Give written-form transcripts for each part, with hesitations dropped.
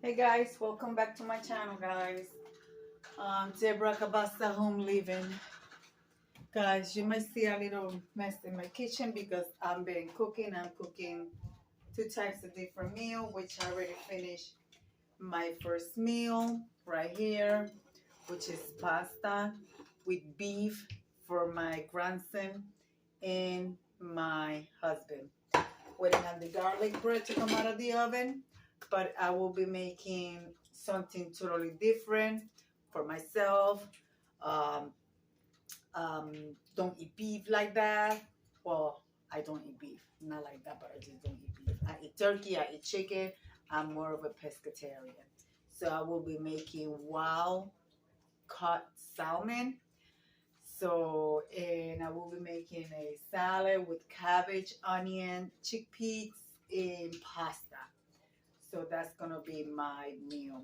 Hey guys, welcome back to my channel, guys. Deborah Cabassa home living. Guys, you might see a little mess in my kitchen because I've been cooking. I'm cooking two types of different meal, which I already finished my first meal right here, which is pasta with beef for my grandson and my husband. Waiting on the garlic bread to come out of the oven, but I will be making something totally different for myself. Um, don't eat beef like that. Well, I don't eat beef, not like that, but I just don't eat beef. I eat turkey, I eat chicken. I'm more of a pescatarian. So I will be making wild caught salmon. So, and I will be making a salad with cabbage, onion, chickpeas, and pasta. So that's gonna be my meal.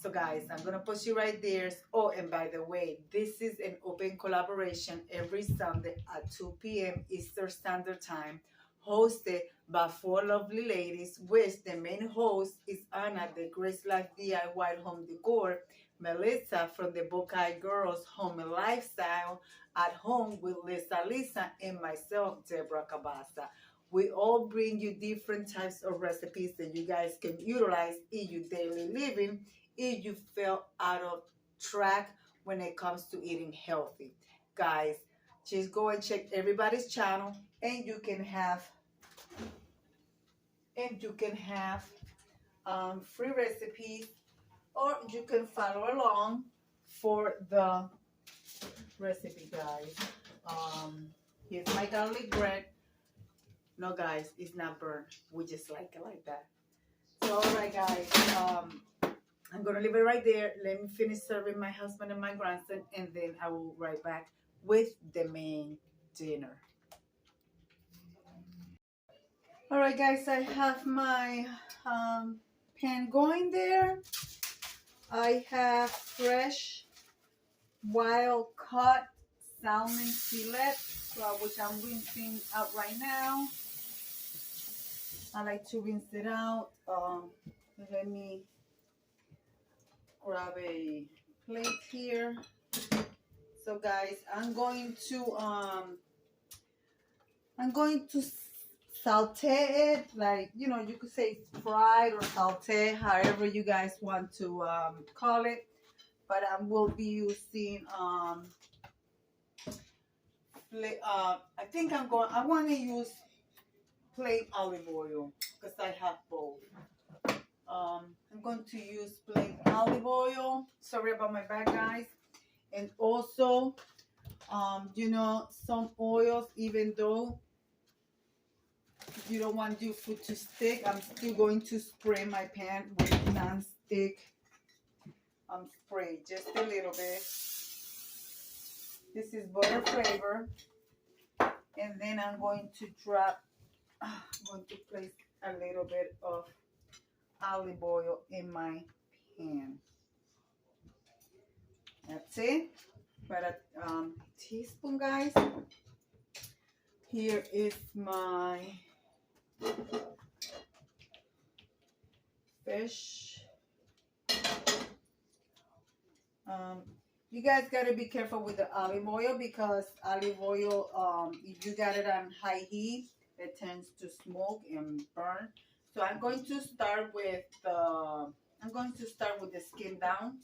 So guys, I'm gonna put you right there. Oh, and by the way, this is an open collaboration every Sunday at 2 p.m. Eastern Standard Time, hosted by four lovely ladies, which the main host is Anna, the Grace Life DIY Home Decor, Melissa from the Buckeye Girls Home and Lifestyle, at home with Lisa, and myself, Deborah Cabassa. We all bring you different types of recipes that you guys can utilize in your daily living if you feel out of track when it comes to eating healthy. Guys, just go and check everybody's channel and you can have free recipes, or you can follow along for the recipe, guys. Here's my garlic bread. No, guys, it's not burnt. We just like it like that. So, all right, guys. I'm gonna leave it right there. Let me finish serving my husband and my grandson, and then I will be right back with the main dinner. All right, guys. I have my pan going there. I have fresh, wild caught salmon fillets, which I'm rinsing out right now. I like to rinse it out. Let me grab a plate here. So guys, I'm going to saute it, like, you know, you could say fried or saute, however you guys want to call it. But I will be using I want to use plain olive oil because I have both. I'm going to use plain olive oil. Sorry about my back, guys. And also, you know, some oils, even though you don't want your food to stick, I'm still going to spray my pan with non-stick spray, just a little bit. This is butter flavor. And then I'm going to place a little bit of olive oil in my pan. That's it. About a teaspoon, guys. Here is my fish. You guys gotta be careful with the olive oil because olive oil, if you got it on high heat, it tends to smoke and burn. So I'm going to start with the skin down,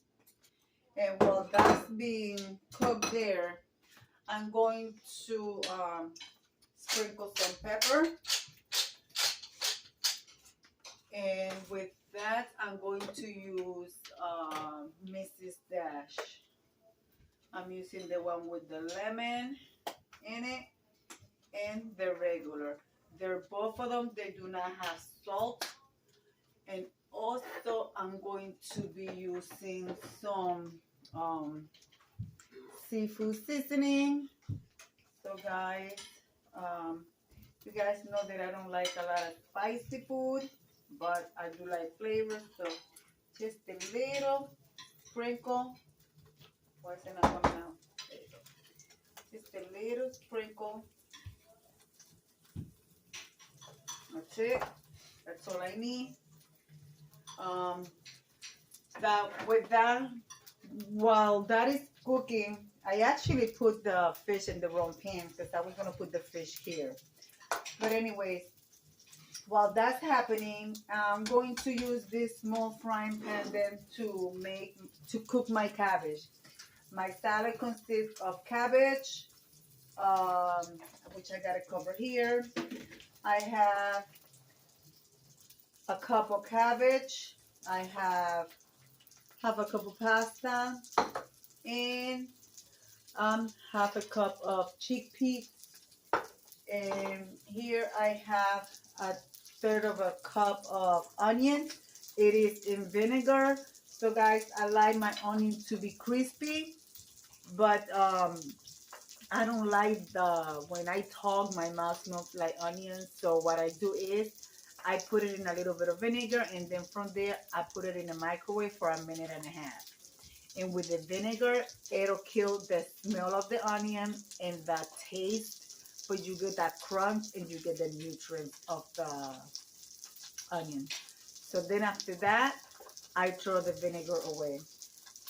and while that's being cooked there, I'm going to sprinkle some pepper, and with that I'm going to use Mrs. Dash. I'm using the one with the lemon in it and the regular. They're both of them. They do not have salt. And also I'm going to be using some seafood seasoning. So guys, you guys know that I don't like a lot of spicy food, but I do like flavor. So just a little sprinkle. Why is it not coming out? There you go. Just a little sprinkle. That's it. That's all I need. with that, while that is cooking, I actually put the fish in the wrong pan because I was gonna put the fish here. But anyways, while that's happening, I'm going to use this small frying pan then to cook my cabbage. My salad consists of cabbage, which I gotta cover here. I have a cup of cabbage. I have half a cup of pasta and half a cup of chickpeas. And here I have a third of a cup of onion. It is in vinegar. So guys, I like my onion to be crispy, but I don't like when I talk, my mouth smells like onions. So what I do is I put it in a little bit of vinegar, and then from there I put it in the microwave for 1.5 minutes. And with the vinegar, it'll kill the smell of the onion and the taste, but you get that crunch and you get the nutrients of the onion. So then after that, I throw the vinegar away.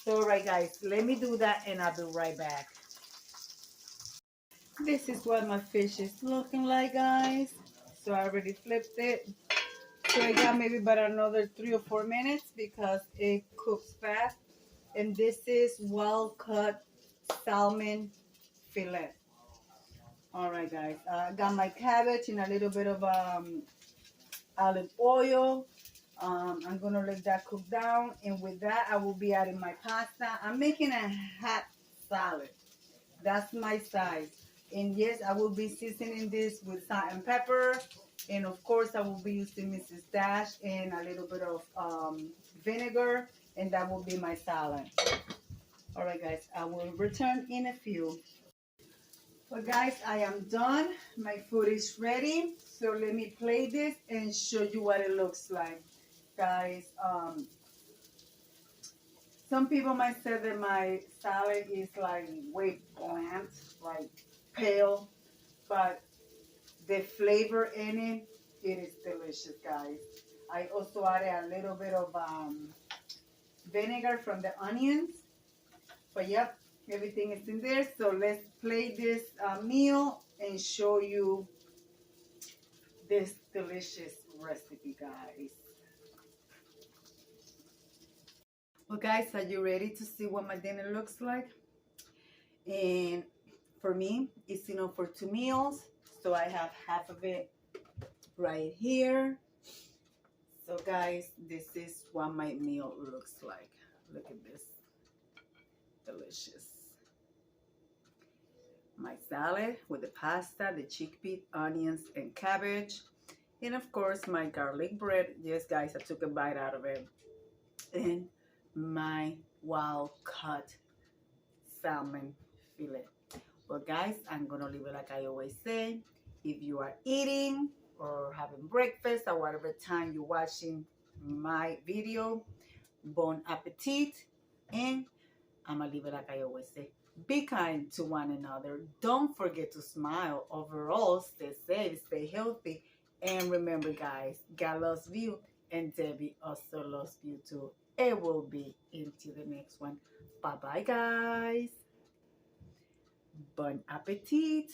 So all right guys, let me do that and I'll be right back. This is what my fish is looking like, guys. So I already flipped it. So I got maybe about another 3 or 4 minutes because it cooks fast. And this is well-cut salmon fillet. All right, guys. I got my cabbage in a little bit of olive oil. I'm going to let that cook down. And with that, I will be adding my pasta. I'm making a hot salad. That's my size. And yes, I will be seasoning this with salt and pepper. And of course, I will be using Mrs. Dash and a little bit of vinegar. And that will be my salad. All right, guys, I will return in a few. Well, guys, I am done. My food is ready. So let me play this and show you what it looks like. Guys, some people might say that my salad is like way bland, like pale, but the flavor in it, it is delicious, guys. I also added a little bit of vinegar from the onions. But yep, everything is in there. So let's play this meal and show you this delicious recipe, guys. Well, guys, are you ready to see what my dinner looks like? And for me, it's enough for 2 meals. So I have half of it right here. So guys, this is what my meal looks like. Look at this. Delicious. My salad with the pasta, the chickpea, onions, and cabbage. And of course, my garlic bread. Yes, guys, I took a bite out of it. And my wild-cut salmon fillet. Well, guys, I'm going to leave it like I always say. If you are eating or having breakfast or whatever time you're watching my video, bon appetit. And I'm going to leave it like I always say. Be kind to one another. Don't forget to smile. Overall, stay safe, stay healthy. And remember, guys, God loves you. And Debbie also loves you too. It will be into the next one. Bye-bye, guys. Bon appetit.